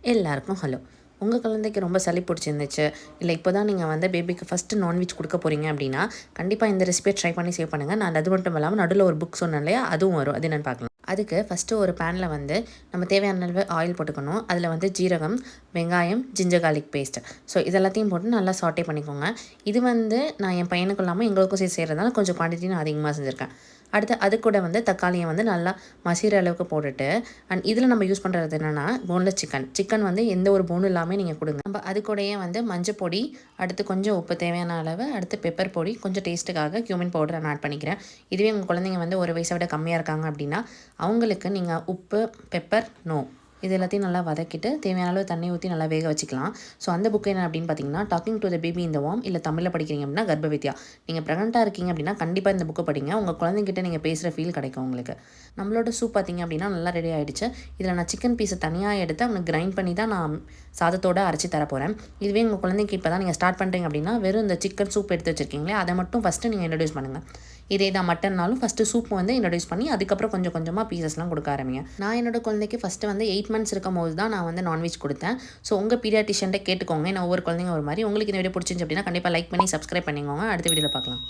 எல்லாருக்கும் ஹலோ. உங்கள் குழந்தைக்கு ரொம்ப சளி பிடிச்சிருந்துச்சு, இல்லை இப்போ தான் நீங்கள் வந்து பேபிக்கு ஃபஸ்ட்டு நான்வெஜ் கொடுக்க போகிறீங்க அப்படின்னா, கண்டிப்பாக இந்த ரெசிபியை ட்ரை பண்ணி சேவ் பண்ணுங்கள். நான் அது மட்டும் இல்லாமல் நடுவில் ஒரு புக் சொன்னேன் இல்லையா, அதுவும் வரும். அது என்னென்னு பார்க்கலாம். அதுக்கு ஃபஸ்ட்டு ஒரு பேனில் வந்து நம்ம தேவையான அளவு ஆயில் போட்டுக்கணும். அதில் வந்து ஜீரகம், வெங்காயம், ஜிஞ்சர் கார்லிக் பேஸ்ட்டு, ஸோ இதெல்லாத்தையும் போட்டு நல்லா சாட்டே பண்ணிக்கோங்க. இது வந்து நான் என் பையனுக்கு இல்லாமல் எங்களுக்கும் சேர்த்து செய்கிறதுனால கொஞ்சம் குவான்டிட்டி நான் அதிகமாக செஞ்சுருக்கேன். அடுத்து அது கூட வந்து தக்காளியை வந்து நல்லா மசிகிற அளவுக்கு போட்டுட்டு, அண்ட் இதில் நம்ம யூஸ் பண்ணுறது என்னென்னா போன்லெஸ் சிக்கன் வந்து எந்த ஒரு போனும் இல்லாமல் நீங்கள் கொடுங்க. நம்ம அது கூடயே வந்து மஞ்சள் பொடி, அடுத்து கொஞ்சம் உப்பு தேவையான அளவு, அடுத்து பெப்பர் பொடி, கொஞ்சம் டேஸ்ட்டுக்காக கியூமின் பவுடர் நான் ஆட் பண்ணிக்கிறேன். இதுவே உங்கள் குழந்தைங்க வந்து ஒரு வயசை விட கம்மியாக இருக்காங்க அப்படின்னா அவங்களுக்கு நீங்கள் உப்பு, பெப்பர், இது எல்லாத்தையும் நல்லா வதக்கிட்டு தேவையான அளவு தண்ணி ஊற்றி நல்லா வேக வச்சுக்கலாம். ஸோ அந்த புக் என்ன அப்படின்னு பார்த்தீங்கன்னா, talking to the baby in the warm, இல்லை தமிழில் படிக்கிறீங்க அப்படின்னா கர்ப்பவித்யா. நீங்கள் ப்ரெக்னெண்ட்டாக இருக்கீங்க அப்படின்னா கண்டிப்பாக இந்த புக்கை படிங்க. உங்கள் குழந்தைங்கிட்ட நீங்கள் பேசுகிற ஃபீல் கிடைக்கும் உங்களுக்கு. நம்மளோட சூப் பார்த்தீங்க அப்படின்னா நல்லா ரெடி ஆகிடுச்சு. இதில் நான் சிக்கன் பீஸை தனியாக எடுத்து அவனுக்கு கிரைண்ட் பண்ணி தான் நான் சாதத்தோடு அரைச்சி தரப்போகிறேன். இதுவே உங்கள் குழந்தைக்கு இப்போ தான் நீங்கள் ஸ்டார்ட் பண்ணுறீங்க அப்படின்னா வெறும் இந்த சிக்கன் சூப் எடுத்து வச்சுருக்கீங்களே அதை மட்டும் ஃபஸ்ட்டு நீங்கள் இன்ட்ரடியூஸ் பண்ணுங்கள். இதே தான் மட்டன்னாலும் ஃபஸ்ட்டு சூப் வந்து இன்ட்ரடியூஸ் பண்ணி அதுக்கப்புறம் கொஞ்சம் கொஞ்சமாக பீசஸ்லாம் கொடுக்க ஆரம்பிங்க. நான் என்னோட குழந்தைக்கு ஃபஸ்ட்டு வந்து 8 மந்த்ஸ் இருக்கும் போது தான் நான் வந்து நான்வெஜ் கொடுத்தேன். ஸோ உங்கள் பீடியாட்டிஷியன்ட்ட கேட்டுக்கோங்க. ஏன்னா ஒவ்வொரு குழந்தைங்க ஒரு மாதிரி. உங்களுக்கு இந்த வீடியோ பிடிச்சிருந்துச்சு அப்படின்னா கண்டிப்பாக லைக் பண்ணி சப்ஸ்கிரைப் பண்ணிக்கோங்க. அடுத்த வீடியோவில் பார்க்கலாம்.